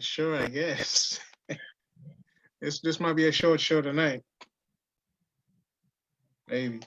Sure, I guess. This might be a short show tonight. Maybe.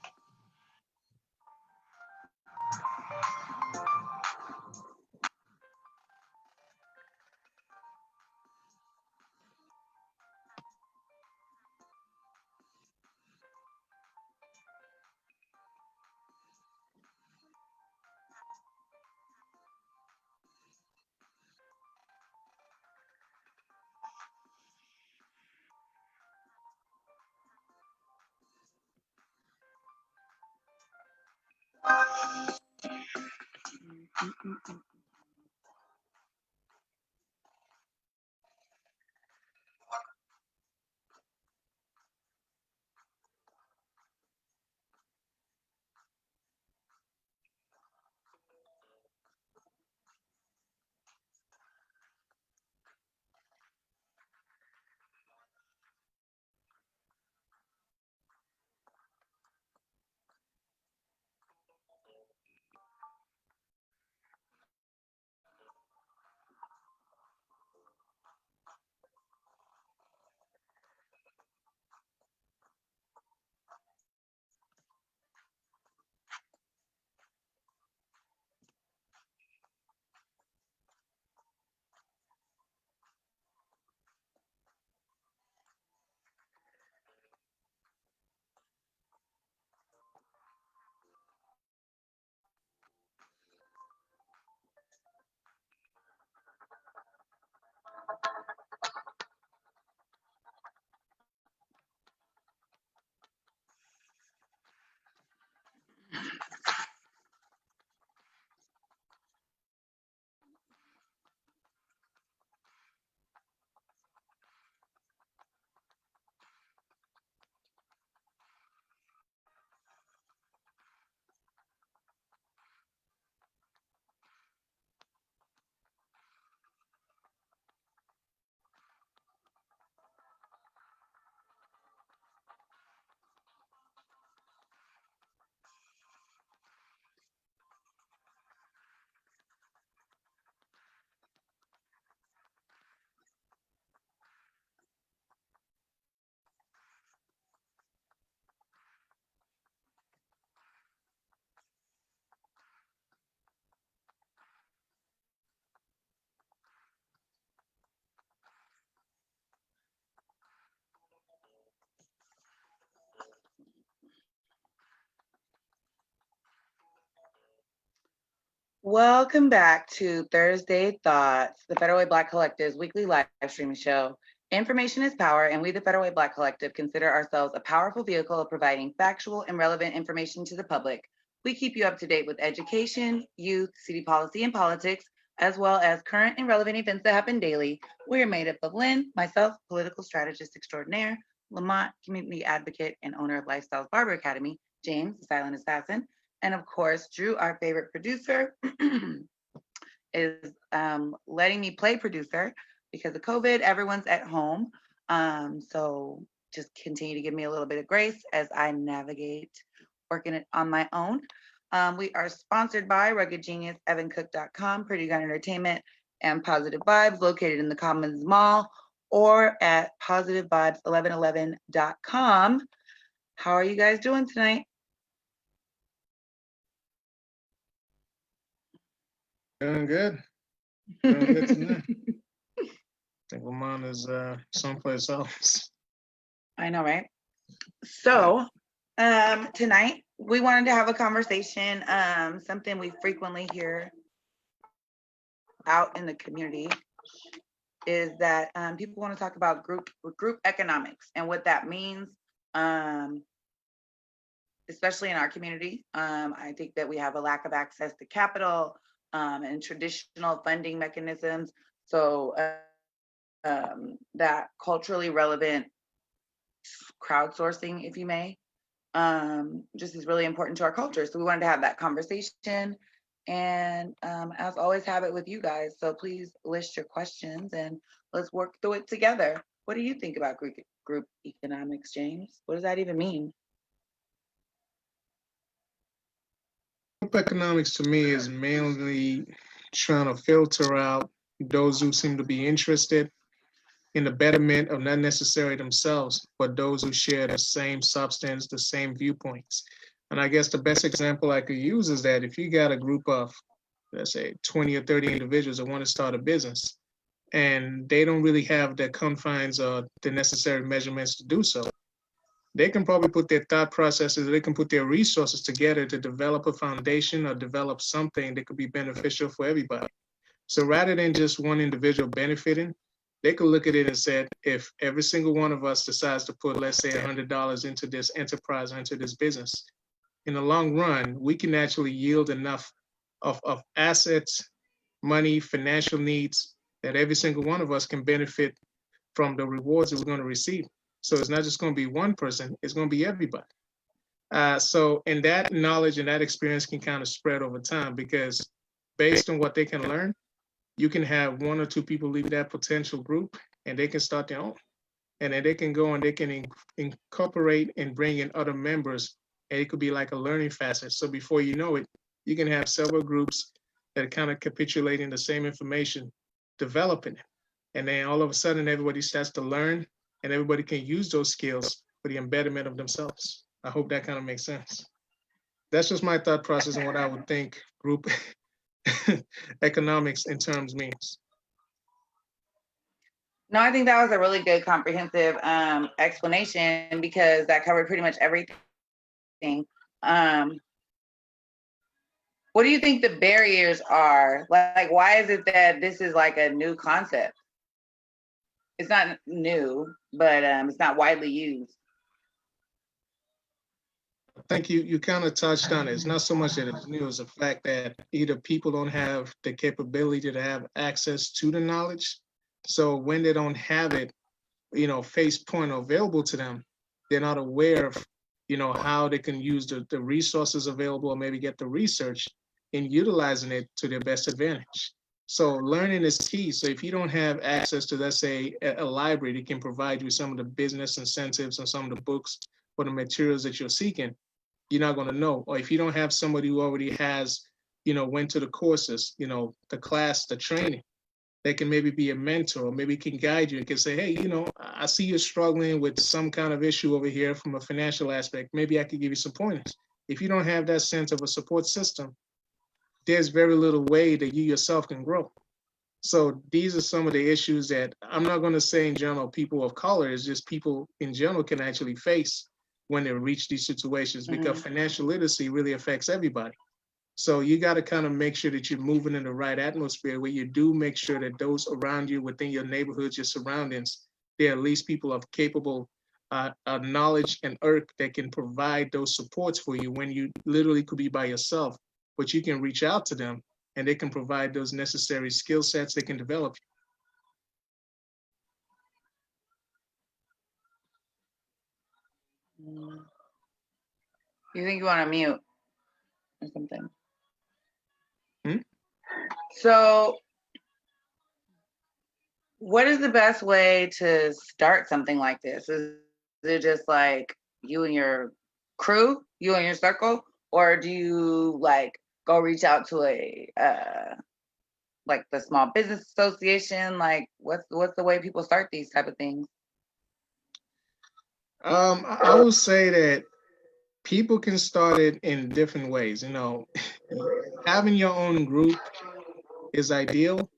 Welcome back to Thursday Thoughts, the Federal Way Black Collective's weekly live streaming show. Information is power, and we, the Federal Way Black Collective, consider ourselves a powerful vehicle of providing factual and relevant information to the public. We keep you up to date with education, youth, city policy, and politics, as well as current and relevant events that happen daily. We are made up of Lynn, myself, political strategist extraordinaire, Lamont, community advocate and owner of Lifestyles Barber Academy, James, the silent assassin, and of course, Drew, our favorite producer, is letting me play producer because of COVID. Everyone's at home. So just continue to give me a little bit of grace as I navigate working it on my own. We are sponsored by Rugged Genius, EvanCook.com, Pretty Gun Entertainment, and Positive Vibes, located in the Commons Mall or at positivevibes1111.com. How are you guys doing tonight? Doing good. Doing good tonight. I think Lamont is someplace else. I know, right? So tonight we wanted to have a conversation, something we frequently hear out in the community is that people want to talk about group economics and what that means, especially in our community. I think that we have a lack of access to capital and traditional funding mechanisms. So that culturally relevant crowdsourcing, if you may, just is really important to our culture. So we wanted to have that conversation. And as always, have it with you guys. So please list your questions and let's work through it together. What do you think about group economics, James? What does that even mean? Group economics to me is mainly trying to filter out those who seem to be interested in the betterment of not necessarily themselves, but those who share the same substance, the same viewpoints. And I guess the best example I could use is that if you got a group of, let's say, 20 or 30 individuals that want to start a business, and they don't really have the confines or the necessary measurements to do so, they can probably put their thought processes, they can put their resources together to develop a foundation or develop something that could be beneficial for everybody. So rather than just one individual benefiting, they could look at it and say, if every single one of us decides to put, let's say, $100 into this enterprise or into this business, in the long run, we can actually yield enough of assets, money, financial needs that every single one of us can benefit from the rewards that we're going to receive. So it's not just going to be one person, it's going to be everybody. And that knowledge and that experience can kind of spread over time, because based on what they can learn, you can have one or two people leave that potential group and they can start their own. And then they can go and they can incorporate and bring in other members. And it could be like a learning facet. So before you know it, you can have several groups that are kind of capitulating the same information, developing it. And then all of a sudden, everybody starts to learn and everybody can use those skills for the embetterment of themselves. I hope that kind of makes sense. That's just my thought process and what I would think group economics in terms means. No, I think that was a really good comprehensive explanation, because that covered pretty much everything. What do you think the barriers are? Like, why is it that this is like a new concept? It's not new, but it's not widely used. I think you kind of touched on it. It's not so much that it's new as the fact that either people don't have the capability to have access to the knowledge. So when they don't have it, face point available to them, they're not aware of, how they can use the resources available, or maybe get the research in utilizing it to their best advantage. So learning is key. So if you don't have access to, let's say, a library that can provide you some of the business incentives and some of the books or the materials that you're seeking, you're not going to know. Or if you don't have somebody who already has, went to the courses, the class, the training, they can maybe be a mentor, or maybe can guide you and can say, hey, I see you're struggling with some kind of issue over here from a financial aspect. Maybe I could give you some pointers. If you don't have that sense of a support system, there's very little way that you yourself can grow. So these are some of the issues that I'm not going to say in general people of color, it's just people in general can actually face when they reach these situations, because financial literacy really affects everybody. So you got to kind of make sure that you're moving in the right atmosphere, where you do make sure that those around you, within your neighborhoods, your surroundings, they're at least people of capable knowledge and irk that can provide those supports for you when you literally could be by yourself, but you can reach out to them and they can provide those necessary skill sets they can develop. You think you want to mute or something? Hmm? So what is the best way to start something like this? Is it just like you and your crew, you and your circle, or do you like go reach out to a like the small business association? Like what's the way people start these type of things? I would say that people can start it in different ways. Having your own group is ideal,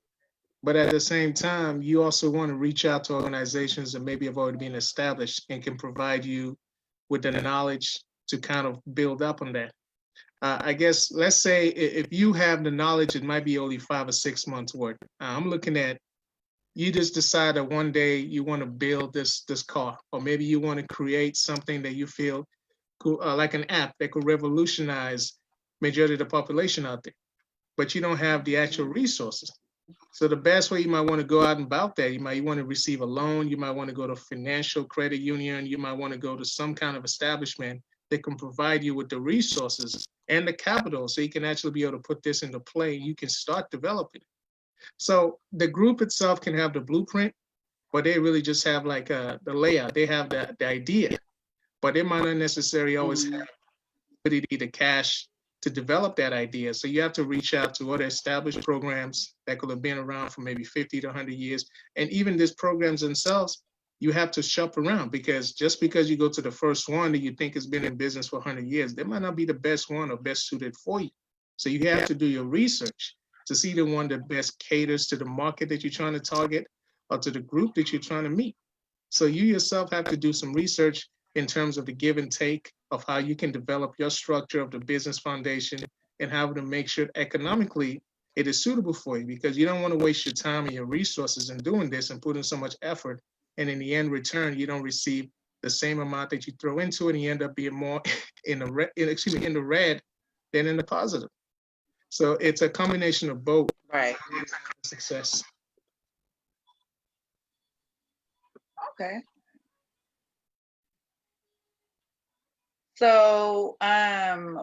but at the same time, you also want to reach out to organizations that maybe have already been established and can provide you with the knowledge to kind of build up on that. I guess, let's say if you have the knowledge, it might be only 5 or 6 months worth. I'm looking at, you just decide that one day you want to build this car, or maybe you want to create something that you feel could, like an app that could revolutionize majority of the population out there, but you don't have the actual resources. So the best way you might want to go out and about that, you might want to receive a loan, you might want to go to a financial credit union, you might want to go to some kind of establishment that can provide you with the resources and the capital so you can actually be able to put this into play. You can start developing. So the group itself can have the blueprint, but they really just have like the layout. They have the idea, but they might not necessarily always have the cash to develop that idea. So you have to reach out to other established programs that could have been around for maybe 50 to 100 years. And even these programs themselves, you have to shop around, because just because you go to the first one that you think has been in business for 100 years, they might not be the best one or best suited for you. So you have to do your research to see the one that best caters to the market that you're trying to target or to the group that you're trying to meet. So you yourself have to do some research in terms of the give and take of how you can develop your structure of the business foundation and how to make sure economically it is suitable for you, because you don't want to waste your time and your resources in doing this and putting so much effort. And in the end return, you don't receive the same amount that you throw into it, and you end up being more in the red, in the red than in the positive. So it's a combination of both. Right. Success. Okay. So,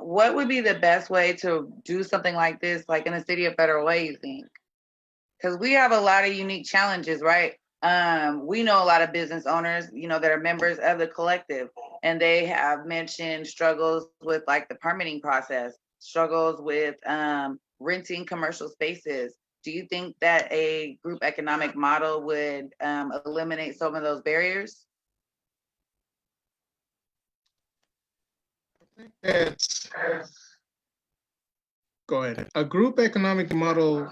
what would be the best way to do something like this, like in the city of Federal Way, you think? Because we have a lot of unique challenges, right? We know a lot of business owners, that are members of the collective, and they have mentioned struggles with like the permitting process, struggles with renting commercial spaces. Do you think that a group economic model would eliminate some of those barriers? It's, go ahead. A group economic model,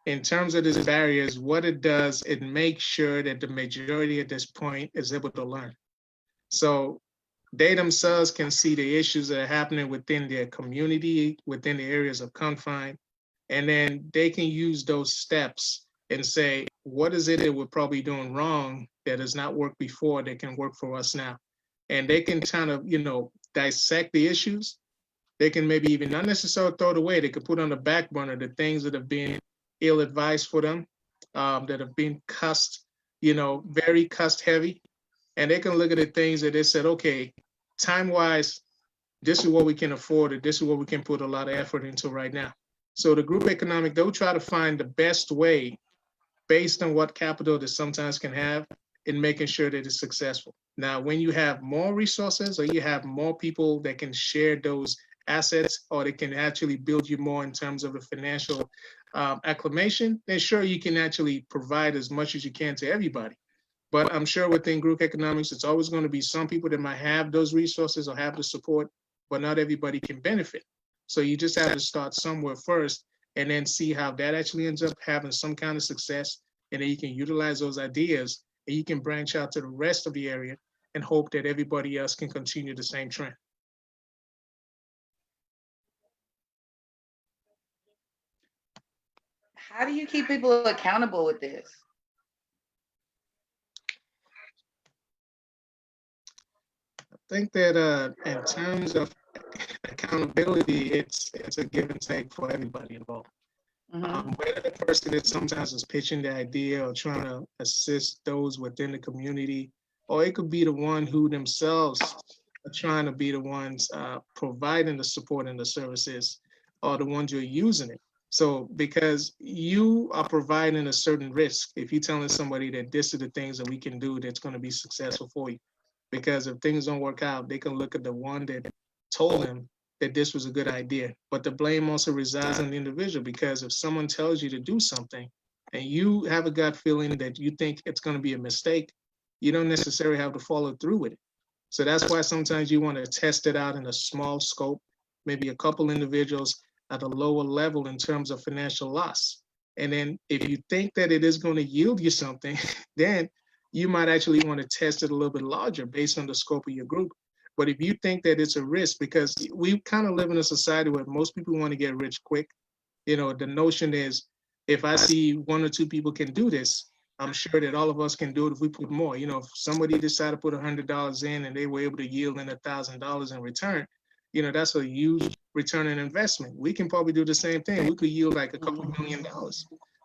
in terms of these barriers, what it does, it makes sure that the majority at this point is able to learn. So they themselves can see the issues that are happening within their community, within the areas of confine, and then they can use those steps and say, what is it that we're probably doing wrong that has not worked before that can work for us now? And they can kind of, dissect the issues. They can maybe even not necessarily throw it away. They could put on the back burner the things that have been ill advised for them, that have been cussed, very cussed heavy. And they can look at the things that they said, okay, time wise, this is what we can afford, or this is what we can put a lot of effort into right now. So the group economic, they'll try to find the best way based on what capital they sometimes can have in making sure that it's successful. Now, when you have more resources or you have more people that can share those assets, or they can actually build you more in terms of the financial acclamation, then sure, you can actually provide as much as you can to everybody. But I'm sure within group economics, it's always going to be some people that might have those resources or have the support, but not everybody can benefit. So you just have to start somewhere first and then see how that actually ends up having some kind of success. And then you can utilize those ideas and you can branch out to the rest of the area and hope that everybody else can continue the same trend. How do you keep people accountable with this? I think that in terms of accountability, it's a give and take for everybody involved. Whether the person that sometimes is pitching the idea or trying to assist those within the community, or it could be the one who themselves are trying to be the ones providing the support and the services, or the ones who are using it. So because you are providing a certain risk, if you're telling somebody that this is the things that we can do that's going to be successful for you, because if things don't work out, they can look at the one that told them that this was a good idea. But the blame also resides on the individual, because if someone tells you to do something and you have a gut feeling that you think it's going to be a mistake, you don't necessarily have to follow through with it. So that's why sometimes you want to test it out in a small scope, maybe a couple individuals at a lower level in terms of financial loss. And then if you think that it is going to yield you something, then you might actually want to test it a little bit larger based on the scope of your group. But if you think that it's a risk, because we kind of live in a society where most people want to get rich quick, the notion is, if I see one or two people can do this, I'm sure that all of us can do it if we put more. If somebody decided to put $100 in and they were able to yield in $1,000 in return, that's a huge return on investment. We can probably do the same thing. We could yield like a couple $1 million.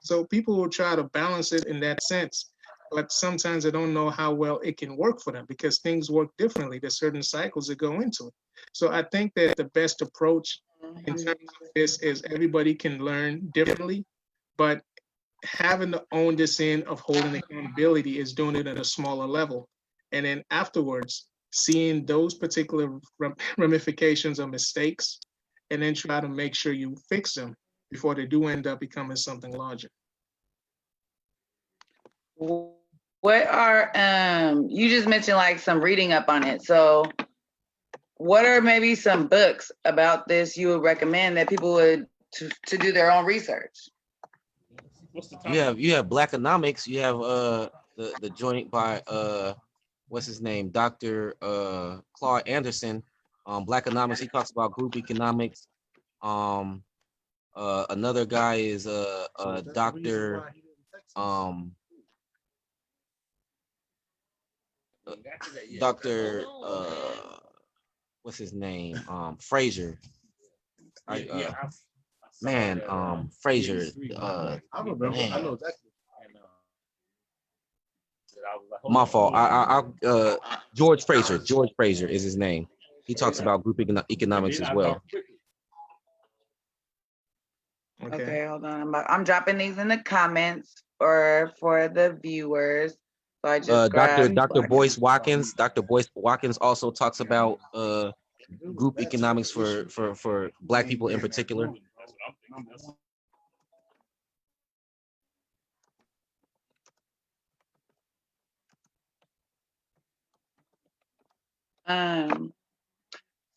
So people will try to balance it in that sense, but sometimes they don't know how well it can work for them, because things work differently. There's certain cycles that go into it. So I think that the best approach in terms of this is everybody can learn differently, but having to own this in of holding accountability is doing it at a smaller level. And then afterwards, seeing those particular ramifications or mistakes and then try to make sure you fix them before they do end up becoming something larger. What are you just mentioned like some reading up on it. So what are maybe some books about this you would recommend that people would to do their own research? You have Blackonomics, you have the joint by what's his name? Dr. Claude Anderson. Blackonomics, he talks about group economics. Another guy is Dr. Dr. What's his name? Fraser. Fraser. Man. My fault. George Fraser. George Fraser is his name. He talks about group economics as well. Okay, hold on. I'm dropping these in the comments or for the viewers. So I just Dr. Boyce Watkins. Dr. Boyce Watkins also talks about group economics for Black people in particular.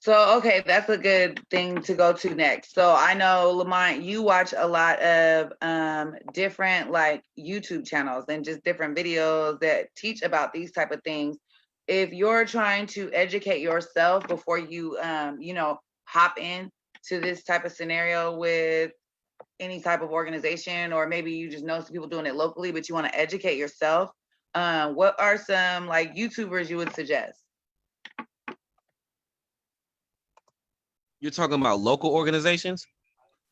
So okay, that's a good thing to go to next. So I know, Lamont, you watch a lot of different like YouTube channels and just different videos that teach about these type of things. If you're trying to educate yourself before you hop in to this type of scenario with any type of organization, or maybe you just know some people doing it locally, but you want to educate yourself, what are some like YouTubers you would suggest? You're talking about local organizations?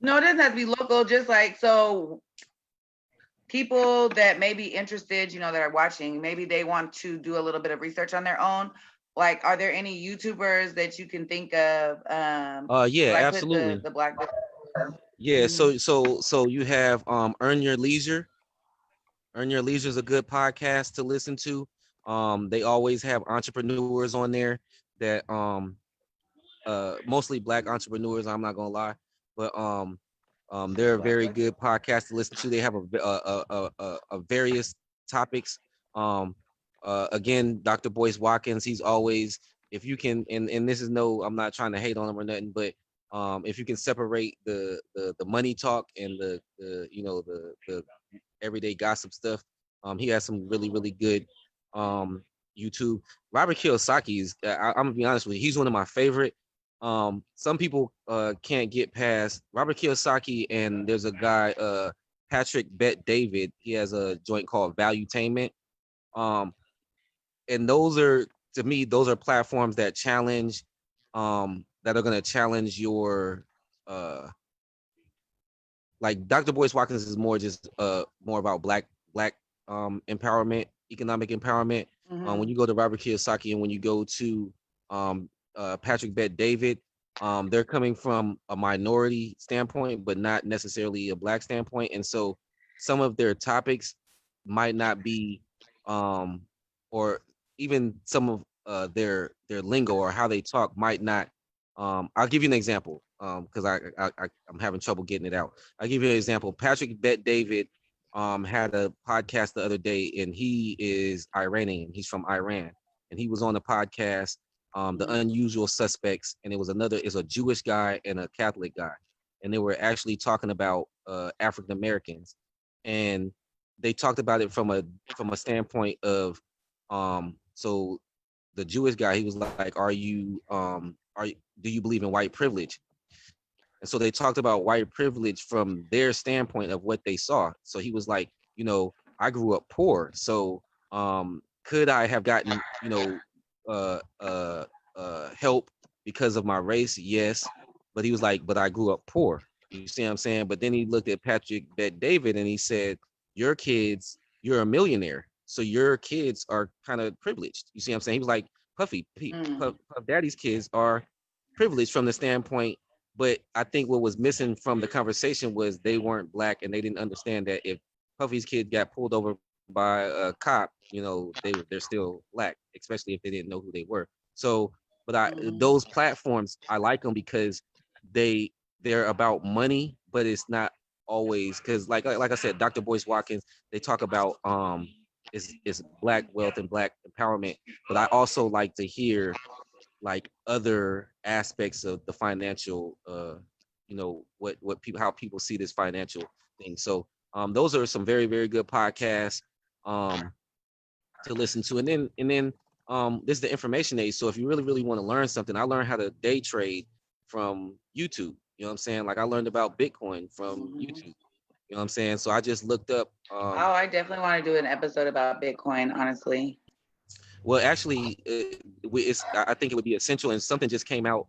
No, it doesn't have to be local. Just like, so people that may be interested, that are watching, maybe they want to do a little bit of research on their own. Like, are there any YouTubers that you can think of? Yeah, absolutely. The Black. Yeah, so you have Earn Your Leisure. Earn Your Leisure is a good podcast to listen to. They always have entrepreneurs on there that mostly Black entrepreneurs, I'm not gonna lie, but they're a very good podcast to listen to. They have a various topics. Again, Dr. Boyce Watkins, he's always, if you can, and this is no, I'm not trying to hate on him or nothing, but if you can separate the money talk and the everyday gossip stuff, he has some really good YouTube. Robert Kiyosaki is, I'm gonna be honest with you, he's one of my favorite. Some people can't get past Robert Kiyosaki, and there's a guy, Patrick Bet David. He has a joint called Valuetainment. And those are, to me, those are platforms that challenge, that are gonna challenge your like Dr. Boyce Watkins is more just more about black empowerment, economic empowerment. Mm-hmm. When you go to Robert Kiyosaki and when you go to Patrick Bet David, they're coming from a minority standpoint, but not necessarily a Black standpoint. And so some of their topics might not be, or even some of their lingo or how they talk might not. I'll give you an example because I'm having trouble getting it out. I'll give you an example. Patrick Bet David had a podcast the other day, and he is Iranian. He's from Iran, and he was on the podcast, The Unusual Suspects, and it's a Jewish guy and a Catholic guy, and they were actually talking about African Americans, and they talked about it from a standpoint of, so the Jewish guy, he was like, do you believe in white privilege? And so they talked about white privilege from their standpoint of what they saw. So he was like, I grew up poor. So could I have gotten, help because of my race? Yes. But he was like, but I grew up poor. You see what I'm saying? But then he looked at Patrick Bet David and he said, you're a millionaire. So your kids are kind of privileged. You see what I'm saying? He was like, Puff Daddy's kids are privileged from the standpoint. But I think what was missing from the conversation was they weren't Black, and they didn't understand that if Puffy's kid got pulled over by a cop, they're still Black, especially if they didn't know who they were. So, but those platforms, I like them because they're about money, but it's not always, because like I said, Dr. Boyce Watkins, they talk about is black wealth and black empowerment, but I also like to hear like other aspects of the financial what people, how people see this financial thing. So those are some very, very good podcasts to listen to. And then this is the information age. So if you really, really want to learn something, I learned how to day trade from YouTube. You know what I'm saying? Like I learned about Bitcoin from YouTube. You know what I'm saying? So I just looked up. Oh, I definitely want to do an episode about Bitcoin, honestly. Well, actually, I think it would be essential, and something just came out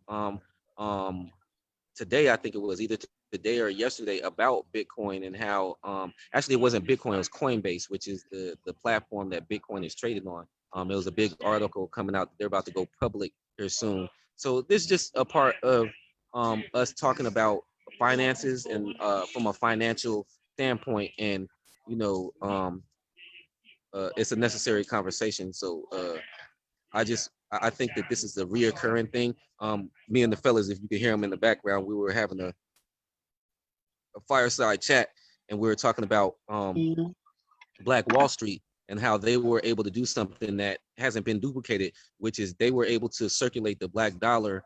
today. I think it was either today or yesterday about Bitcoin and how actually it wasn't Bitcoin, it was Coinbase, which is the platform that Bitcoin is traded on. It was a big article coming out. They're about to go public here soon. So this is just a part of us talking about finances and from a financial standpoint, and you know, it's a necessary conversation. So I think that this is a reoccurring thing. Me and the fellas, if you can hear them in the background, we were having a fireside chat, and we were talking about Black Wall Street and how they were able to do something that hasn't been duplicated, which is they were able to circulate the black dollar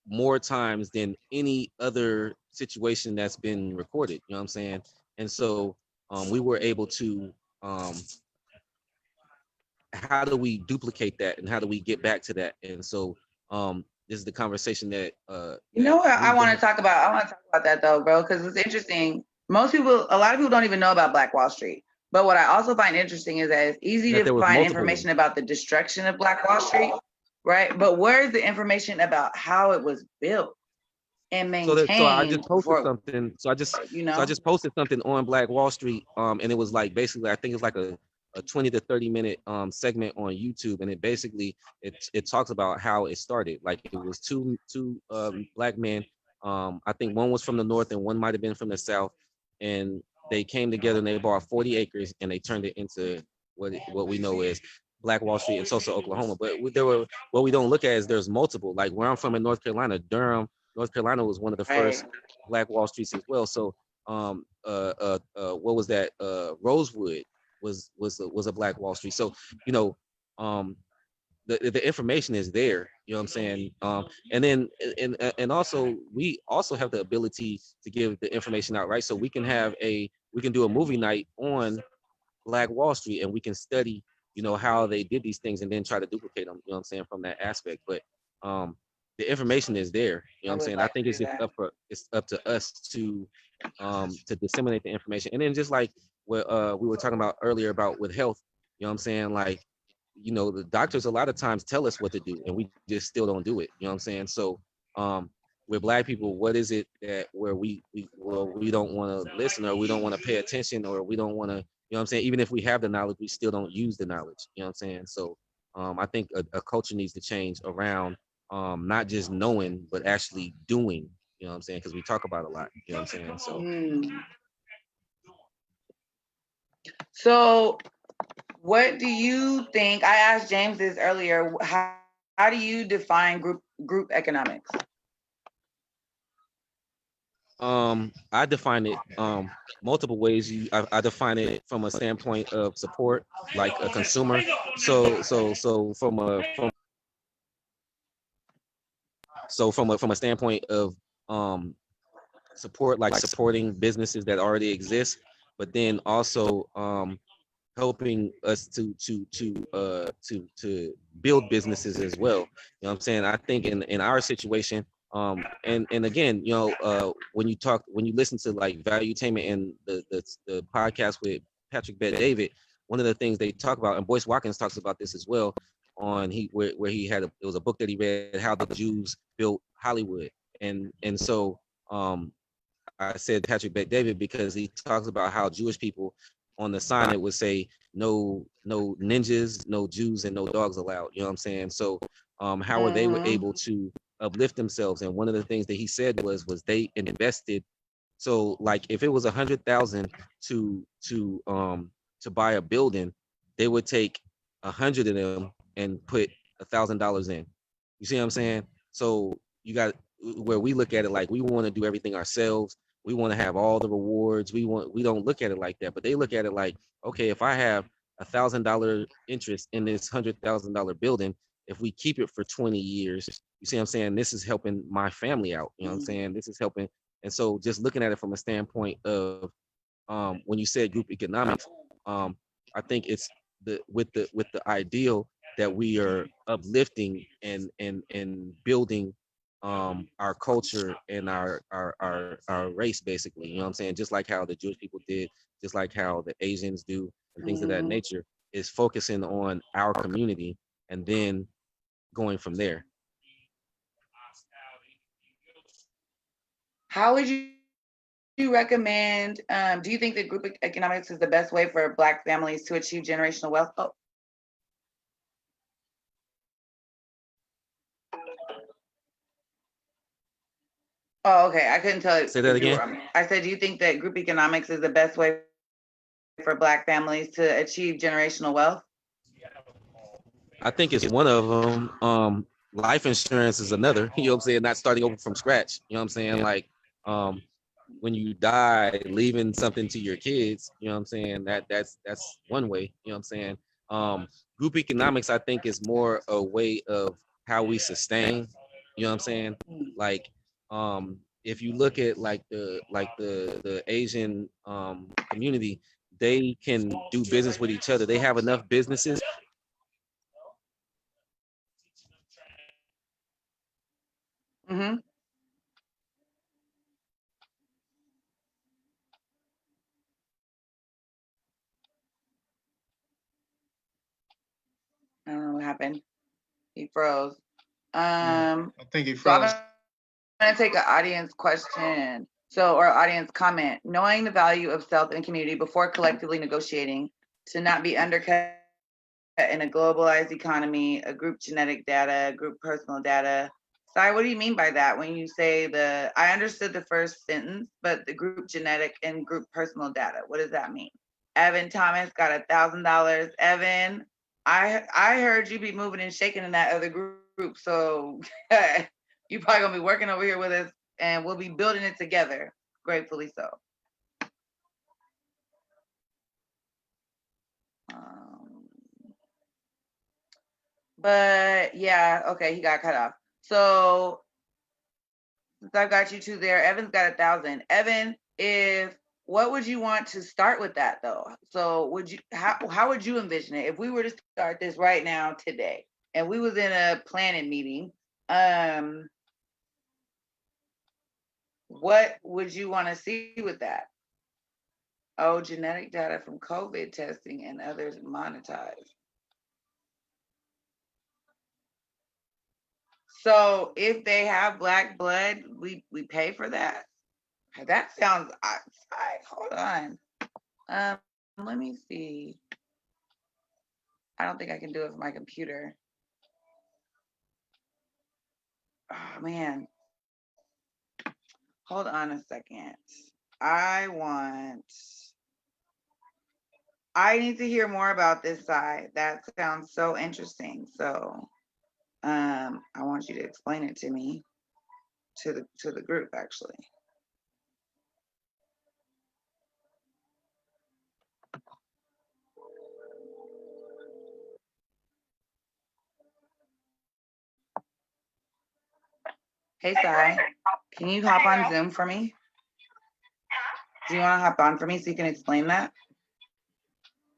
more times than any other situation that's been recorded. You know what I'm saying? And so we were able to how do we duplicate that and how do we get back to that? And so this is the conversation that you know what I want to talk about. I want to talk about that though, bro, because it's interesting. A lot of people don't even know about Black Wall Street. But what I also find interesting is that it's easy to find information about the destruction of Black Wall Street, right? But where's the information about how it was built and maintained? So I just posted something. So I just posted something on Black Wall Street, and it was like basically I think it's like a 20 to 30 minute segment on YouTube, and it basically it talks about how it started. Like it was two black men. I think one was from the north and one might have been from the south, and they came together and they bought 40 acres and they turned it into what we know is Black Wall Street in Tulsa, Oklahoma. But what we don't look at is there's multiple. Like where I'm from in North Carolina, Durham, North Carolina was one of the first Black Wall Streets as well. So what was that? Rosewood was a Black Wall Street. So you know, the information is there. You know what I'm saying? And then and also we also have the ability to give the information out, right? So we can do a movie night on Black Wall Street, and we can study, you know, how they did these things and then try to duplicate them. You know what I'm saying, from that aspect. But the information is there. You know what I'm saying? I think it's up to us to disseminate the information. And then just like what we were talking about earlier about with health, you know what I'm saying? Like, you know, the doctors a lot of times tell us what to do and we just still don't do it. You know what I'm saying? So with Black people, what is it that where we don't want to listen, or we don't want to pay attention, or we don't want to, you know what I'm saying? Even if we have the knowledge, we still don't use the knowledge. You know what I'm saying? So I think a culture needs to change around not just knowing, but actually doing. You know what I'm saying? Because we talk about it a lot. You know what I'm saying? So. So what do you think? I asked James this earlier. How do you define group economics? I define it multiple ways. I define it from a standpoint of support, like a consumer. So from a standpoint of support, like supporting businesses that already exist, but then also helping us to build businesses as well. You know what I'm saying? I think in our situation, and again, you know, when you listen to like Valuetainment and the podcast with Patrick Bet David, one of the things they talk about, and Boyce Watkins talks about this as well, on where he had it was a book that he read, How the Jews Built Hollywood, and so I said Patrick Bet David because he talks about how Jewish people on the sign it would say no ninjas, no Jews, and no dogs allowed. You know what I'm saying? So how were they able to uplift themselves? And one of the things that he said was they invested. So like if it was 100,000 to buy a building, they would take 100 of them and put $1,000 in. You see what I'm saying? So you got where we look at it like we want to do everything ourselves. We want to have all the rewards. We don't look at it like that, but they look at it like, okay, if I have $1,000 interest in this $100,000 building, if we keep it for 20 years, you see what I'm saying? This is helping my family out. You know what I'm saying? This is helping. And so just looking at it from a standpoint of when you said group economics, I think it's with the ideal that we are uplifting and building our culture and our race, basically. You know what I'm saying? Just like how the Jewish people did, just like how the Asians do, and things of that nature, is focusing on our community and then going from there. How would you recommend, do you think that group economics is the best way for Black families to achieve generational wealth? Oh, okay. I couldn't tell. Say that again. I said, do you think that group economics is the best way for Black families to achieve generational wealth? I think it's one of them. Life insurance is another. You know what I'm saying? Not starting over from scratch. You know what I'm saying? Like, when you die, leaving something to your kids. You know what I'm saying? That's one way. You know what I'm saying? Group economics, I think, is more a way of how we sustain. You know what I'm saying? Like, if you look at like the Asian community, they can do business with each other. They have enough businesses. Mm-hmm. I don't know what happened. He froze. I think he So I'm froze. going to take an audience question. Or audience comment. Knowing the value of self and community before collectively negotiating to not be undercut in a globalized economy, a group genetic data, group personal data. Sai, what do you mean by that when you say I understood the first sentence, but the group genetic and group personal data, what does that mean? Evan Thomas got $1,000. Evan, I heard you be moving and shaking in that other group, so you probably gonna be working over here with us, and we'll be building it together. Gratefully so. But yeah, okay, he got cut off. So since I've got you two there, Evan's got 1,000. Evan, what would you want to start with that though? So how would you envision it if we were to start this right now today and we was in a planning meeting? What would you want to see with that? Oh, genetic data from COVID testing and others monetized. So if they have Black blood, we pay for that. That sounds. Hold on. Let me see. I don't think I can do it from my computer. Oh man. Hold on a second. I need to hear more about this side. That sounds so interesting. So, I want you to explain it to me, to the group actually. Hey, Sai, can you hop on Zoom for me? Do you want to hop on for me so you can explain that?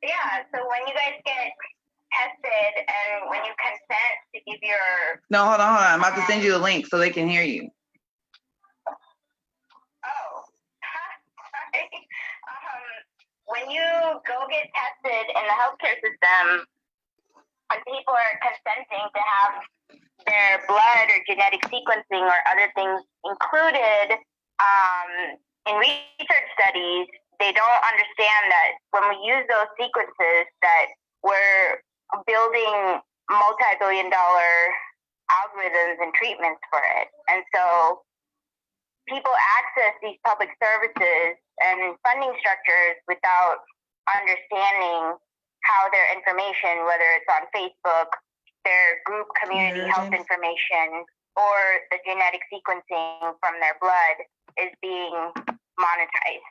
Yeah, so when you guys get tested and when you consent to give your... No, hold on. I'm about to send you the link so they can hear you. Oh, sorry. When you go get tested in the healthcare system, and people are consenting to have their blood or genetic sequencing or other things included in research studies, they don't understand that when we use those sequences that we're building multi-billion-dollar algorithms and treatments for it. And so people access these public services and funding structures without understanding how their information, whether it's on Facebook, their group community health information, or the genetic sequencing from their blood is being monetized.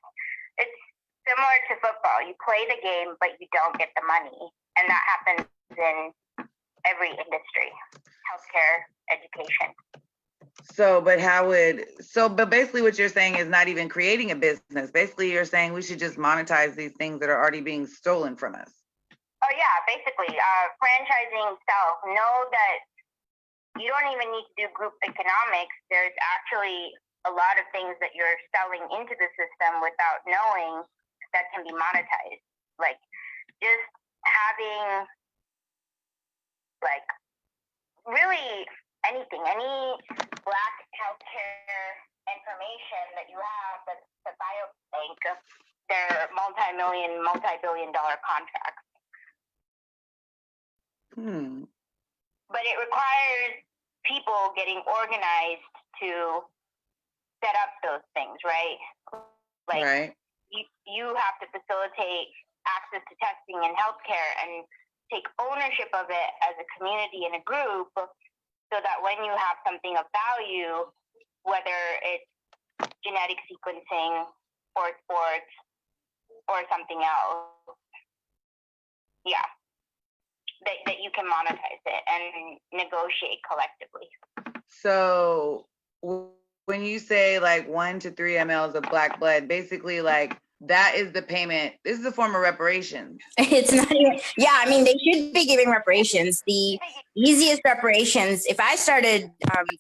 It's similar to football. You play the game, but you don't get the money. And that happens in every industry, healthcare, education. But basically what you're saying is not even creating a business. Basically you're saying we should just monetize these things that are already being stolen from us. Oh yeah, basically, franchising self. Know that you don't even need to do group economics. There's actually a lot of things that you're selling into the system without knowing that can be monetized. Like just having like really anything, any Black healthcare information that you have, that's the biobank, they're multi-billion-dollar contracts. But it requires people getting organized to set up those things, right? Like right. you have to facilitate access to testing and healthcare and take ownership of it as a community and a group, so that when you have something of value, whether it's genetic sequencing or sports or something else, yeah, that you can monetize it and negotiate collectively. So when you say like 1 to 3 mLs of Black blood, basically like that is the payment. This is a form of reparations. It's not even, yeah, I mean, they should be giving reparations. The easiest reparations, if I started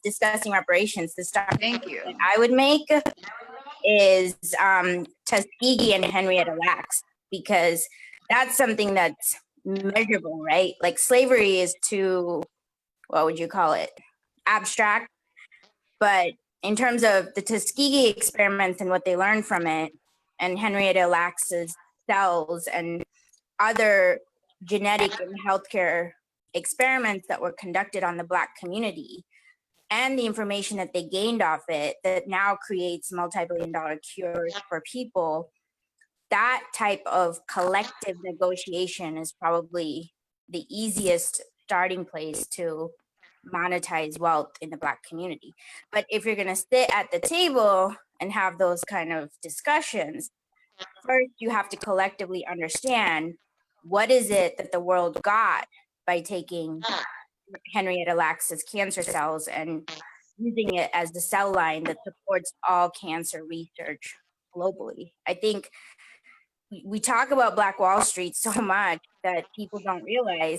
discussing reparations, the start Thank you. that I would make is Tuskegee and Henrietta Lacks, because that's something that's measurable, right? Like slavery is too, what would you call it? Abstract. But in terms of the Tuskegee experiments and what they learned from it, and Henrietta Lacks's cells and other genetic and healthcare experiments that were conducted on the Black community, and the information that they gained off it that now creates multi-billion-dollar cures for people, that type of collective negotiation is probably the easiest starting place to monetize wealth in the Black community. But if you're going to sit at the table and have those kind of discussions, first you have to collectively understand what is it that the world got by taking Henrietta Lacks's cancer cells and using it as the cell line that supports all cancer research globally. I think we talk about Black Wall Street so much that people don't realize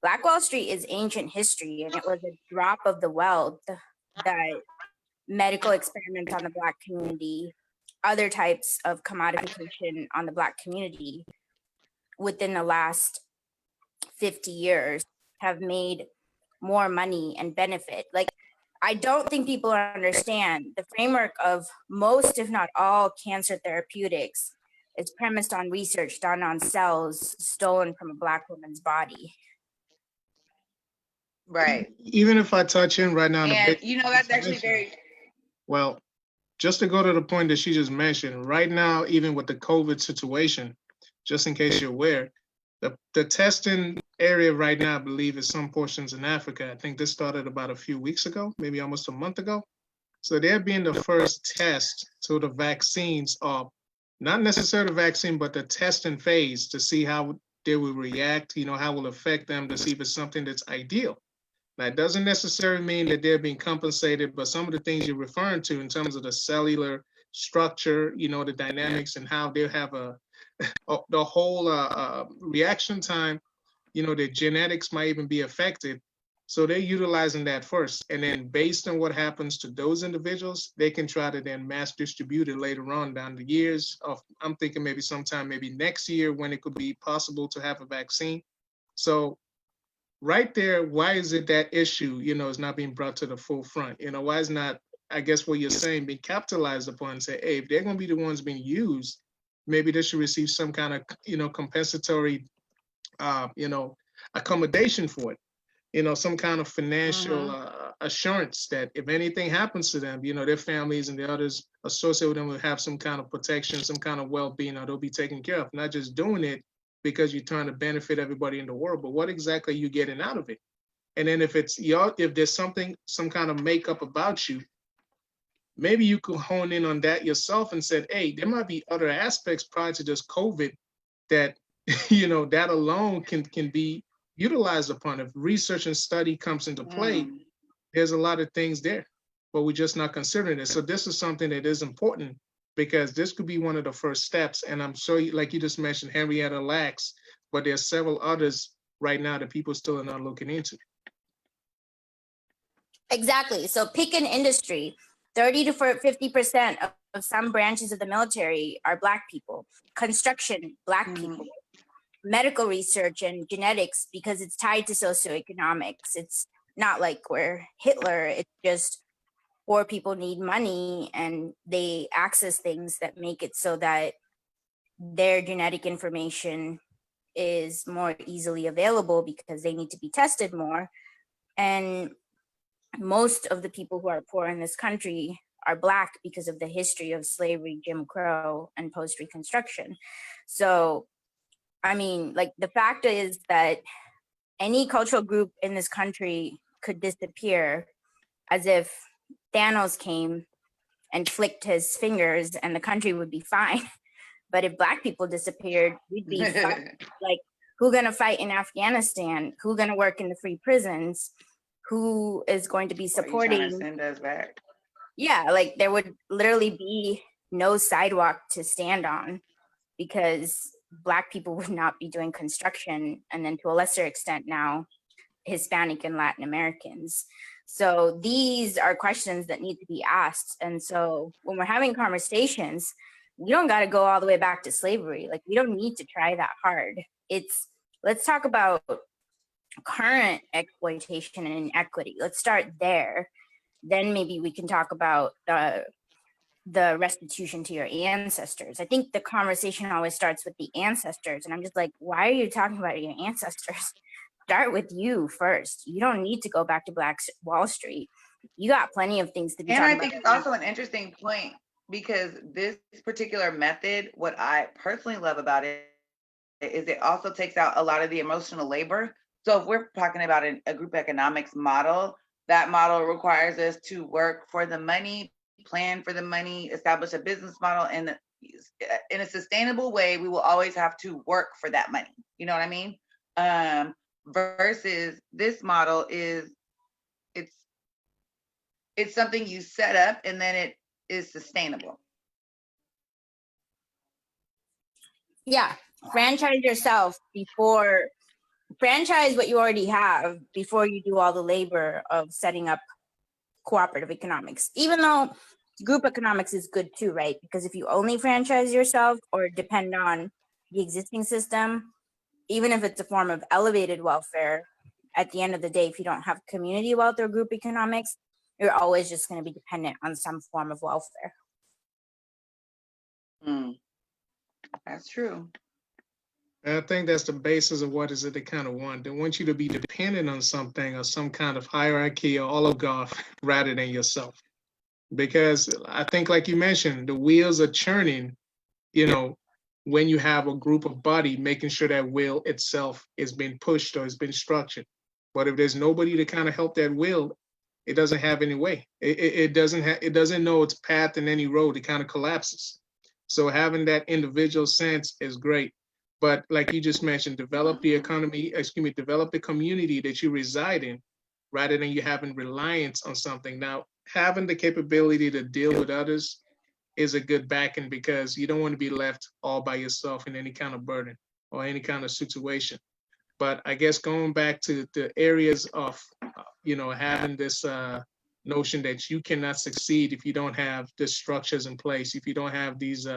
Black Wall Street is ancient history, and it was a drop of the wealth that medical experiments on the Black community, other types of commodification on the Black community within the last 50 years have made more money and benefit. Like, I don't think people understand the framework of most, if not all, cancer therapeutics is premised on research done on cells stolen from a Black woman's body. Right. Even if I touch in right now, And you know, that's actually very, well, just to go to the point that she just mentioned, right now, even with the COVID situation, just in case you're aware, the testing area right now, I believe, is some portions in Africa. I think this started about a few weeks ago, maybe almost a month ago. So they're being the first test to the vaccines, or not necessarily the vaccine, but the testing phase to see how they will react, you know, how it will affect them, to see if it's something that's ideal. That doesn't necessarily mean that they're being compensated, but some of the things you're referring to in terms of the cellular structure, you know, the dynamics and how they have the whole reaction time, you know, the genetics might even be affected. So they're utilizing that first. And then based on what happens to those individuals, they can try to then mass distribute it later on down the years of, I'm thinking maybe sometime, maybe next year, when it could be possible to have a vaccine. So right there, why is it that issue, you know, is not being brought to the forefront? You know, why is not, I guess what you're saying, being capitalized upon and say, hey, if they're going to be the ones being used, maybe they should receive some kind of, you know, compensatory, you know, accommodation for it, you know, some kind of financial assurance that if anything happens to them, you know, their families and the others associated with them will have some kind of protection, some kind of well-being, or they'll be taken care of, not just doing it because you're trying to benefit everybody in the world, but what exactly are you getting out of it? And then if there's some kind of makeup about you, maybe you could hone in on that yourself and said, hey, there might be other aspects prior to just COVID that, that alone can be utilized upon. If research and study comes into play, there's a lot of things there, but we're just not considering it. So this is something that is important because this could be one of the first steps. And I'm sure, like you just mentioned, Henrietta Lacks, but there's several others right now that people still are not looking into. Exactly. So pick an industry. 30 to 50% of some branches of the military are Black people. Construction, Black people. Medical research and genetics, because it's tied to socioeconomics. It's not like we're Hitler. It's just poor people need money and they access things that make it so that their genetic information is more easily available because they need to be tested more. And most of the people who are poor in this country are Black because of the history of slavery, Jim Crow, and post-Reconstruction. So, I mean, like, the fact is that any cultural group in this country could disappear as if Thanos came and flicked his fingers and the country would be fine. But if Black people disappeared, we'd be fine. Like, who gonna fight in Afghanistan? Who gonna work in the free prisons? Who is going to be supporting? Send us back. Yeah, like there would literally be no sidewalk to stand on because Black people would not be doing construction, and then to a lesser extent now, Hispanic and Latin Americans. So these are questions that need to be asked. And so when we're having conversations, we don't got to go all the way back to slavery. Like, we don't need to try that hard. Let's talk about current exploitation and inequity. Let's start there. Then maybe we can talk about the restitution to your ancestors. I think the conversation always starts with the ancestors. And I'm just like, why are you talking about your ancestors? Start with you first. You don't need to go back to Black Wall Street. You got plenty of things to be And talking I think about. it's also an interesting point because this particular method, what I personally love about it is it also takes out a lot of the emotional labor. So if we're talking about a group economics model, that model requires us to work for the money, plan for the money, establish a business model, and in a sustainable way, we will always have to work for that money. You know what I mean? Versus this model is it's something you set up and then it is sustainable. Yeah, franchise yourself franchise what you already have before you do all the labor of setting up cooperative economics. Even though group economics is good too, right? Because if you only franchise yourself or depend on the existing system, even if it's a form of elevated welfare, at the end of the day, if you don't have community wealth or group economics, you're always just going to be dependent on some form of welfare. That's true. And I think that's the basis of what is it they kind of want. They want you to be dependent on something or some kind of hierarchy or oligarch rather than yourself. Because I think, like you mentioned, the wheels are churning, when you have a group of body, making sure that wheel itself is being pushed or is being structured. But if there's nobody to kind of help that wheel, it doesn't have any way. It doesn't know its path in any road. It kind of collapses. So having that individual sense is great. But like you just mentioned, develop the community that you reside in, rather than you having reliance on something. Now, having the capability to deal with others is a good backing because you don't want to be left all by yourself in any kind of burden or any kind of situation. But I guess going back to the areas of, having this notion that you cannot succeed if you don't have the structures in place, if you don't have these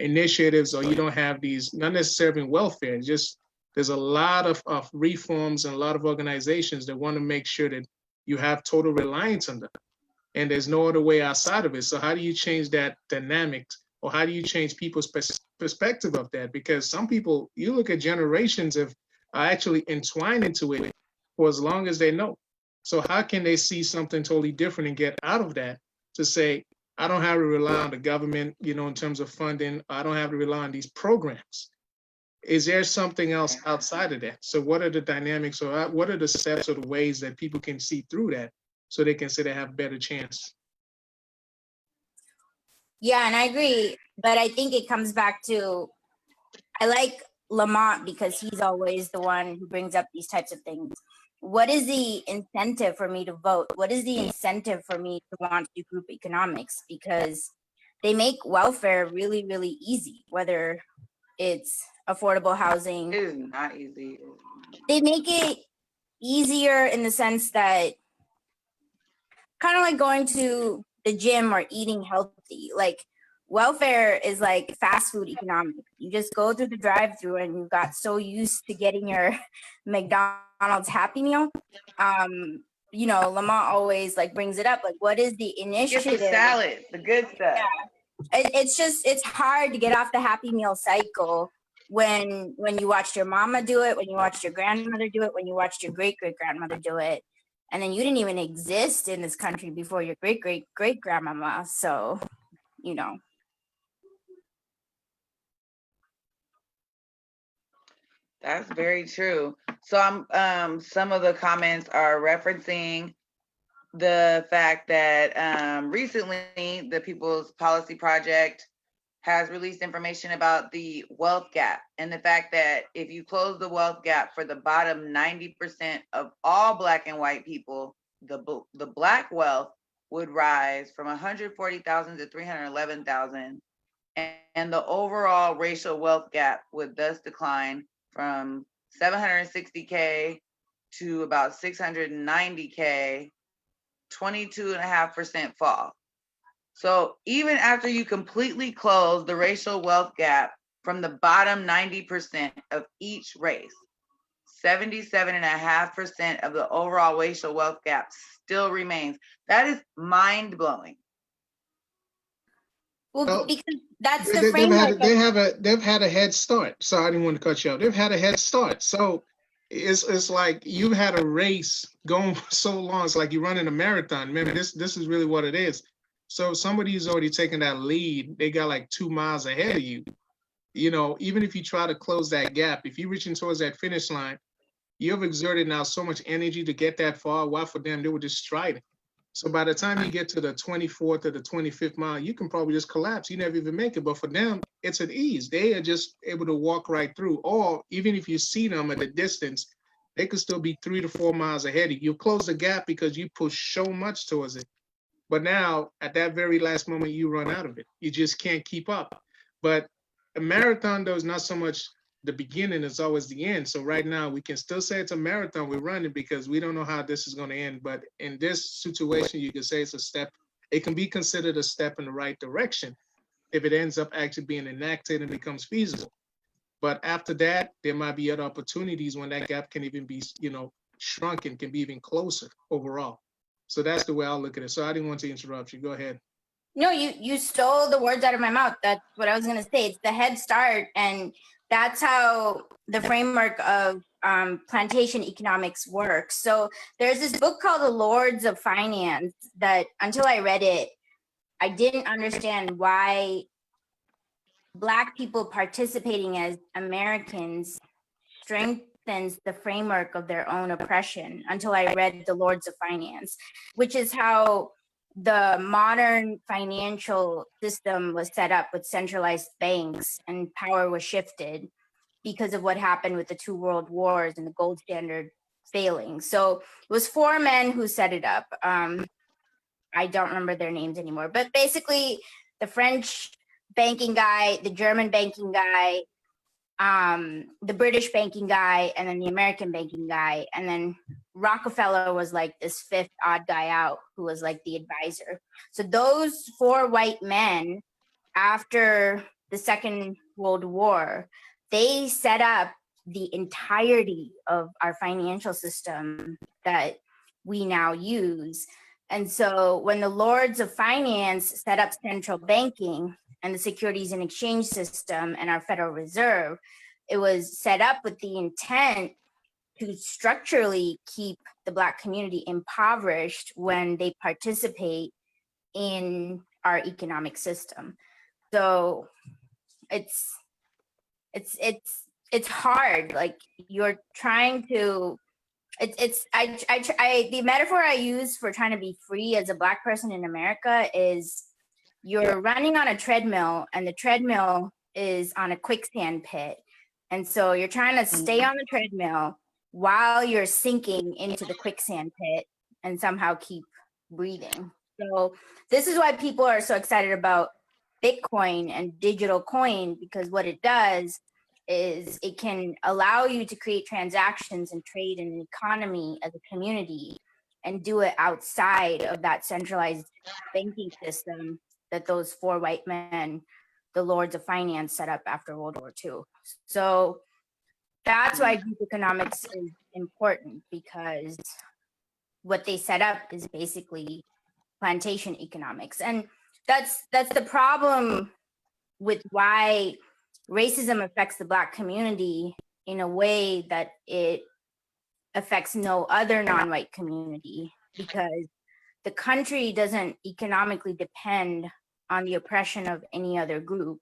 initiatives, or you don't have these, not necessarily welfare, just there's a lot of reforms and a lot of organizations that want to make sure that you have total reliance on them. And there's no other way outside of it. So how do you change that dynamic, or how do you change people's perspective of that? Because some people, you look at generations are actually entwined into it for as long as they know. So how can they see something totally different and get out of that to say, I don't have to rely on the government, in terms of funding. I don't have to rely on these programs. is there something else outside of that? So what are the dynamics, or what are the steps or the ways that people can see through that so they can say they have better chance? Yeah, and I agree, but I think it comes back to, I like Lamont because he's always the one who brings up these types of things. What is the incentive for me to vote? What is the incentive for me to want to do group economics? Because they make welfare really, really easy, whether it's affordable housing. It is not easy. They make it easier in the sense that, kind of like going to the gym or eating healthy. Like, welfare is like fast food economics. You just go through the drive-through and you got so used to getting your McDonald's Happy Meal. You know, Lamont always like brings it up. Like, what is the Get initiative? the salad, the good stuff. It's hard to get off the Happy Meal cycle when you watched your mama do it, when you watched your grandmother do it, when you watched your great grandmother do it, and then you didn't even exist in this country before your great grandmama. So, you know. That's very true. So I'm some of the comments are referencing the fact that recently the People's Policy Project has released information about the wealth gap and the fact that if you close the wealth gap for the bottom 90% of all Black and white people, the Black wealth would rise from 140,000 to 311,000, and the overall racial wealth gap would thus decline from 760K to about 690K, 22.5% fall. So even after you completely close the racial wealth gap from the bottom 90% of each race, 77.5% of the overall racial wealth gap still remains. That is mind blowing. Well, because that's the framework. They've had a head start. Sorry, I didn't want to cut you off. They've had a head start. So it's like you've had a race going for so long. It's like you're running a marathon. Remember, this is really what it is. So somebody who's already taken that lead, they got like 2 miles ahead of you. You know, even if you try to close that gap, if you're reaching towards that finish line, you've exerted now so much energy to get that far. Why for them, they were just striding. So by the time you get to the 24th or the 25th mile, you can probably just collapse. You never even make it. But for them, it's at ease. They are just able to walk right through. Or even if you see them at a distance, they could still be 3 to 4 miles ahead of you. You close the gap because you push so much towards it. But now, at that very last moment, you run out of it. You just can't keep up. But a marathon, though, is not so much the beginning, it's always the end. So right now, we can still say it's a marathon we're running because we don't know how this is going to end. But in this situation, you can say it's a step. It can be considered a step in the right direction if it ends up actually being enacted and becomes feasible. But after that, there might be other opportunities when that gap can even be, shrunk and can be even closer overall. So that's the way I'll look at it. So I didn't want to interrupt you. Go ahead. No, you stole the words out of my mouth. That's what I was going to say. It's the head start. And that's how the framework of plantation economics works. So there's this book called The Lords of Finance that until I read it, I didn't understand why Black people participating as Americans strengthens the framework of their own oppression until I read The Lords of Finance, which is how the modern financial system was set up with centralized banks and power was shifted because of what happened with the 2 world wars and the gold standard failing. So it was 4 men who set it up. I don't remember their names anymore, but basically the French banking guy, the German banking guy, the British banking guy, and then the American banking guy. And then Rockefeller was like this 5th odd guy out who was like the advisor. So those 4 white men, after the Second World War, they set up the entirety of our financial system that we now use. And so when the Lords of Finance set up central banking and the Securities and Exchange System and our Federal Reserve, it was set up with the intent to structurally keep the Black community impoverished when they participate in our economic system. So it's it's hard. Like you're trying to, the metaphor I use for trying to be free as a Black person in America is you're running on a treadmill and the treadmill is on a quicksand pit. And so you're trying to stay on the treadmill while you're sinking into the quicksand pit and somehow keep breathing. So this is why people are so excited about Bitcoin and digital coin, because what it does is it can allow you to create transactions and trade in an economy as a community and do it outside of that centralized banking system that those four white men, the lords of finance, set up after World War II. So that's why group economics is important, because what they set up is basically plantation economics. And that's the problem with why racism affects the Black community in a way that it affects no other non-white community, because the country doesn't economically depend on the oppression of any other group.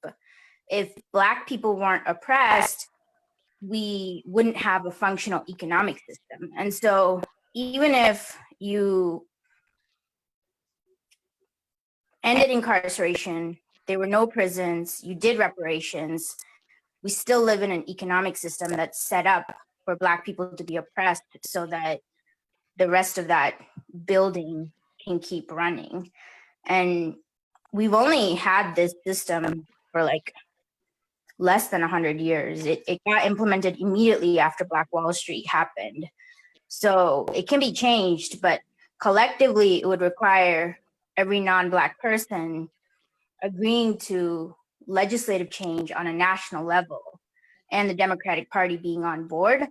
If Black people weren't oppressed, we wouldn't have a functional economic system. And so even if you ended incarceration, there were no prisons, you did reparations, we still live in an economic system that's set up for Black people to be oppressed so that the rest of that building can keep running. And we've only had this system for like less than 100 years. It got implemented immediately after Black Wall Street happened. So it can be changed, but collectively it would require every non-Black person agreeing to legislative change on a national level and the Democratic Party being on board,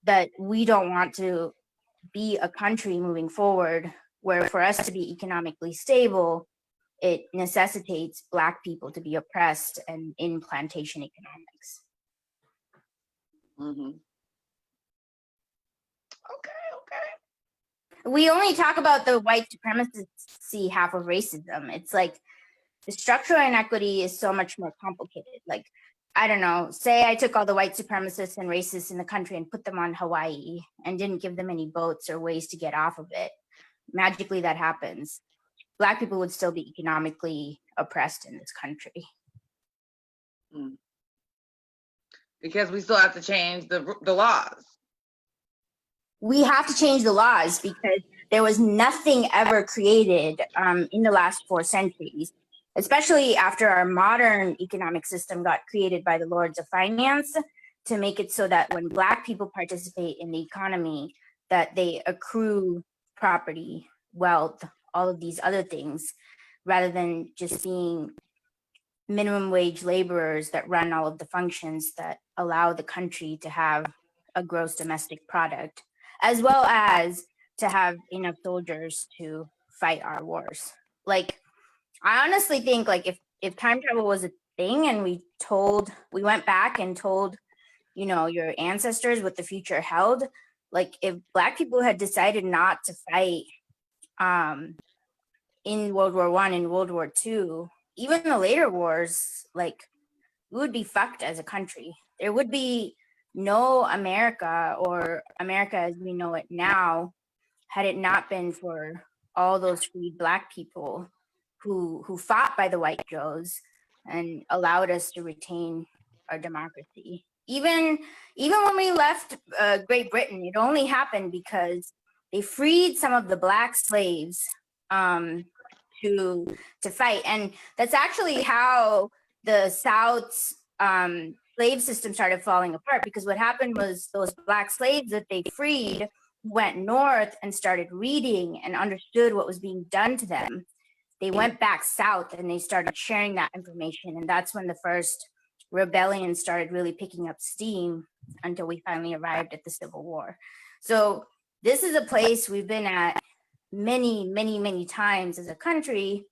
that we don't want to be a country moving forward where for us to be economically stable, it necessitates Black people to be oppressed and in plantation economics. Mm-hmm. Okay. We only talk about the white supremacy half of racism. It's like the structural inequity is so much more complicated. Like, I don't know, say I took all the white supremacists and racists in the country and put them on Hawaii and didn't give them any boats or ways to get off of it. Magically that happens. Black people would still be economically oppressed in this country. Because we still have to change the laws. We have to change the laws because there was nothing ever created in the last 4 centuries, especially after our modern economic system got created by the lords of finance, to make it so that when Black people participate in the economy, that they accrue property, wealth, all of these other things, rather than just being minimum wage laborers that run all of the functions that allow the country to have a gross domestic product, as well as to have enough soldiers to fight our wars. Like, I honestly think like if time travel was a thing and we went back and told, you know, your ancestors what the future held, like if Black people had decided not to fight in World War I and World War II, even the later wars, like we would be fucked as a country. There would be no America, or America as we know it now, had it not been for all those freed Black people who fought by the white Joes and allowed us to retain our democracy. Even when we left Great Britain, it only happened because they freed some of the Black slaves to fight. And that's actually how the South's slave system started falling apart, because what happened was those Black slaves that they freed went north and started reading and understood what was being done to them. They went back south and they started sharing that information. And that's when the first rebellion started really picking up steam until we finally arrived at the Civil War. So this is a place we've been at many, many, many times as a country.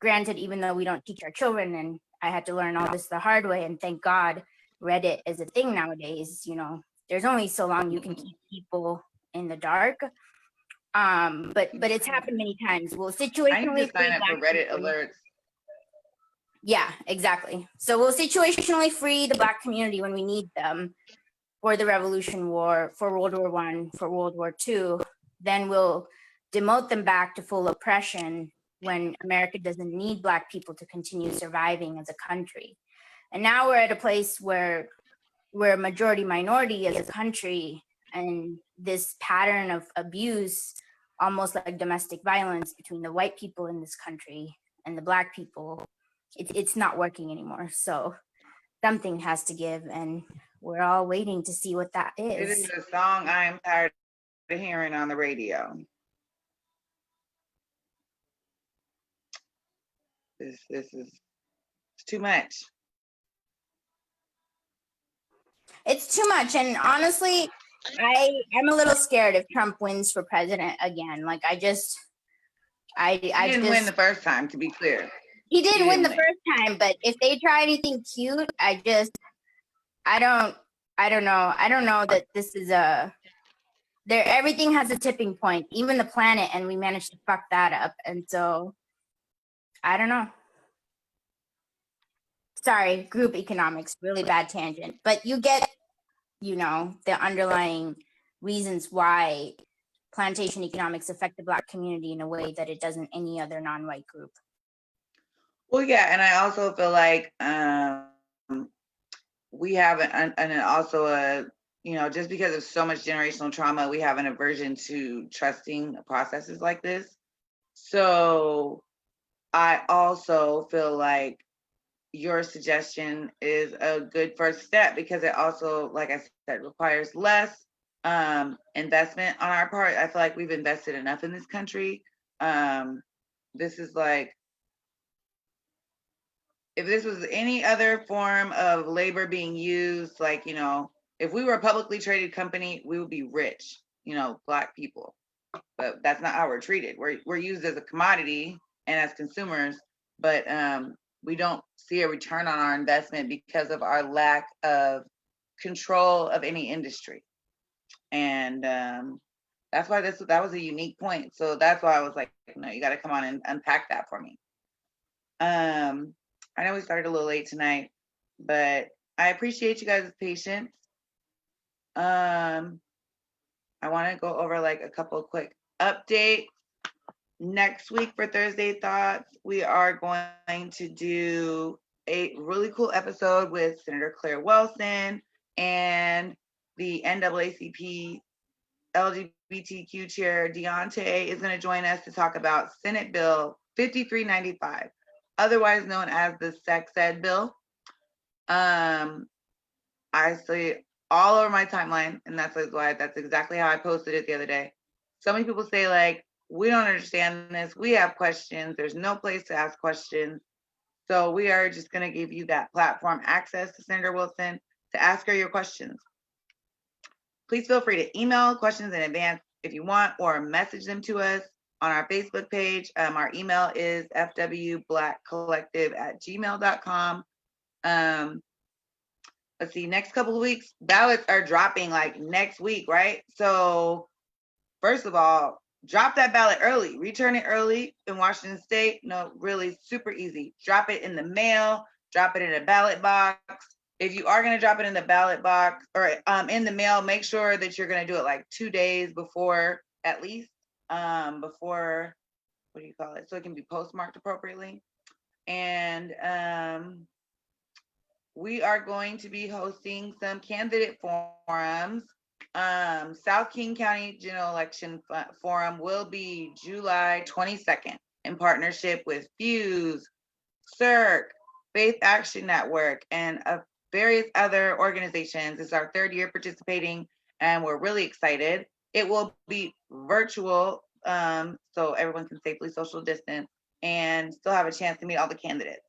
Granted, even though we don't teach our children, and I had to learn all this the hard way, and thank God Reddit is a thing nowadays. You know, there's only so long you can keep people in the dark. But it's happened many times. Well, situationally, I need to sign up for Reddit alerts. Yeah, exactly. So we'll situationally free the Black community when we need them for the Revolution War, for World War I, for World War II. Then we'll demote them back to full oppression when America doesn't need Black people to continue surviving as a country. And now we're at a place where we're a majority minority as a country, and this pattern of abuse, almost like domestic violence between the white people in this country and the Black people, it's not working anymore. So something has to give, and we're all waiting to see what that It is. is a song I am tired of hearing on the radio. This is it's too much. It's too much, and honestly, I'm a little scared if Trump wins for president again. Like I He didn't win the first time, to be clear. he didn't he win didn't the win. first time, but if they try anything cute, I don't know that this is everything has a tipping point, even the planet, and we managed to fuck that up. And so I don't know. Sorry, group economics, really bad tangent. But you get, the underlying reasons why plantation economics affect the Black community in a way that it doesn't any other non-white group. Well, yeah, and I also feel like we have just because of so much generational trauma, we have an aversion to trusting processes like this. So I also feel like your suggestion is a good first step, because it also, like I said, requires less investment on our part. I feel like we've invested enough in this country. This is like, if this was any other form of labor being used, like, if we were a publicly traded company, we would be rich, Black people. But that's not how we're treated. We're used as a commodity and as consumers, but we don't see a return on our investment because of our lack of control of any industry. And that's why that was a unique point. So that's why I was like, no, you got to come on and unpack that for me. I know we started a little late tonight, but I appreciate you guys' patience. I want to go over like a couple of quick updates. Next week for Thursday Thoughts, we are going to do a really cool episode with Senator Claire Wilson, and the NAACP LGBTQ chair Deontay is going to join us to talk about Senate Bill 5395, otherwise known as the Sex Ed Bill. I see all over my timeline, and that's exactly how I posted it the other day. So many people say, like, we don't understand this. We have questions. There's no place to ask questions. So we are just going to give you that platform access to Senator Wilson to ask her your questions. Please feel free to email questions in advance if you want, or message them to us on our Facebook page. Our email is fwblackcollective@gmail.com. Let's see, next couple of weeks, ballots are dropping like next week, right? So first of all, drop that ballot early, return it early in Washington State. No, really super easy. Drop it in the mail, drop it in a ballot box. If you are going to drop it in the ballot box or in the mail, make sure that you're going to do it like 2 days before, at least, before, what do you call it? So it can be postmarked appropriately. And we are going to be hosting some candidate forums. South King County General Election Forum will be July 22nd in partnership with Fuse, CIRC, Faith Action Network, and various other organizations. It's our 3rd year participating, and we're really excited. It will be virtual, so everyone can safely social distance and still have a chance to meet all the candidates.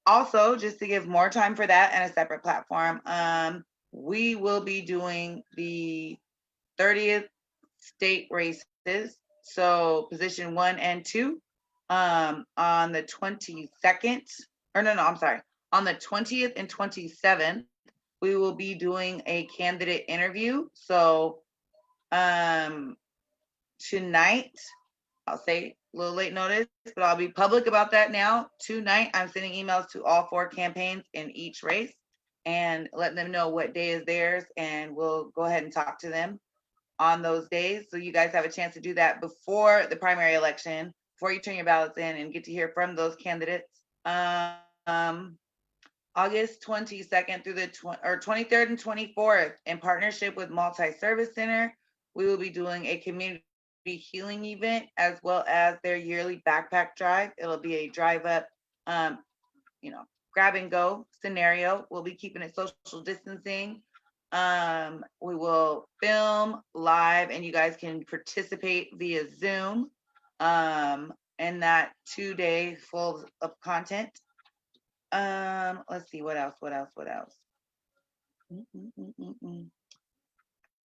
Also, just to give more time for that and a separate platform, we will be doing the 30th state races, so position 1 and 2, on the 22nd, on the 20th and 27th, we will be doing a candidate interview. So tonight, I'll say a little late notice, but I'll be public about that now. Tonight, I'm sending emails to all 4 campaigns in each race and letting them know what day is theirs, and we'll go ahead and talk to them on those days. So you guys have a chance to do that before the primary election, before you turn your ballots in and get to hear from those candidates. August 22nd through the 23rd and 24th, in partnership with Multi-Service Center, we will be doing a community healing event as well as their yearly backpack drive. It'll be a drive up, grab and go scenario. We'll be keeping it social distancing. We will film live and you guys can participate via Zoom in that 2-day full of content. Let's see, what else?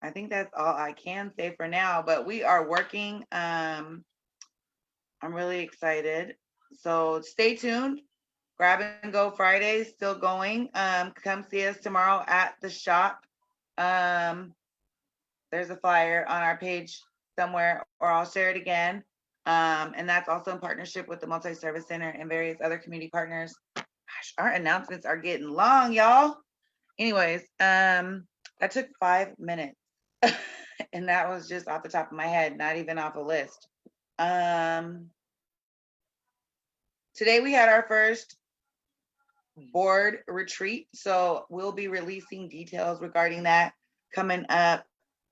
I think that's all I can say for now, but we are working. I'm really excited. So stay tuned. Grab and Go Friday still going. Come see us tomorrow at the shop. There's a flyer on our page somewhere, or I'll share it again. And that's also in partnership with the Multi-Service Center and various other community partners. Gosh, our announcements are getting long, y'all. Anyways, that took 5 minutes. And that was just off the top of my head, not even off a list. Today we had our first board retreat, so we'll be releasing details regarding that coming up.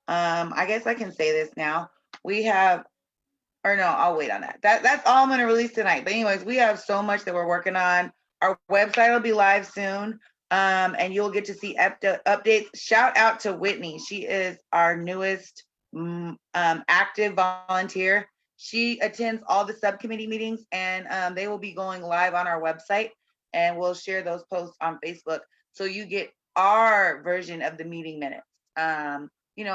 I guess I can say this now. I'll wait on that. That's all I'm going to release tonight. But anyways, we have so much that we're working on. Our website will be live soon, and you'll get to see updates. Shout out to Whitney. She is our newest active volunteer. She attends all the subcommittee meetings, and they will be going live on our website, and we'll share those posts on Facebook. So you get our version of the meeting minutes, in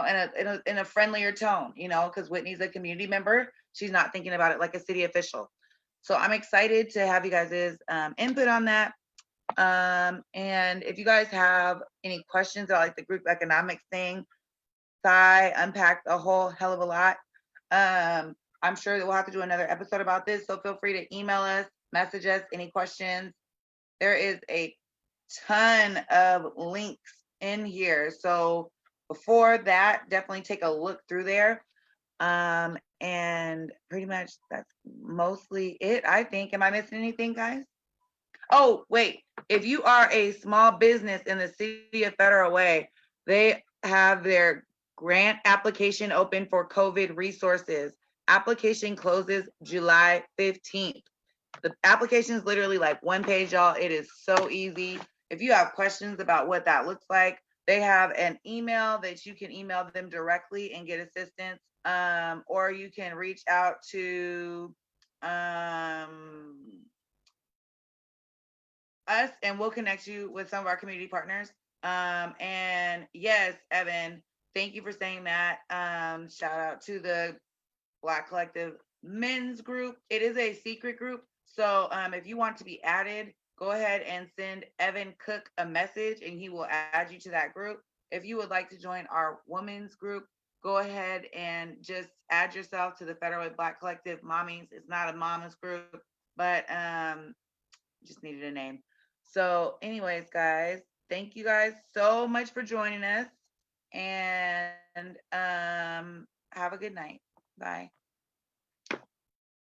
a friendlier tone, because Whitney's a community member. She's not thinking about it like a city official. So I'm excited to have you guys' input on that. And if you guys have any questions about like the group economics thing, Sai unpacked a whole hell of a lot. I'm sure that we'll have to do another episode about this. So feel free to email us, message us, any questions. There is a ton of links in here. So before that, definitely take a look through there. And pretty much that's mostly it, I think. Am I missing anything, guys? Oh, wait. If you are a small business in the city of Federal Way, they have their grant application open for COVID resources. Application closes July 15th. The application is literally like one page, y'all. It is so easy. If you have questions about what that looks like, they have an email that you can email them directly and get assistance. Or you can reach out to us and we'll connect you with some of our community partners. And yes, Evan, thank you for saying that. Shout out to the Black Collective Men's Group. It is a secret group. So if you want to be added, go ahead and send Evan Cook a message and he will add you to that group. If you would like to join our women's group, go ahead and just add yourself to the Federal Way Black Collective Mommies. It's not a mama's group, but just needed a name. So anyways, guys, thank you guys so much for joining us, and have a good night. Bye.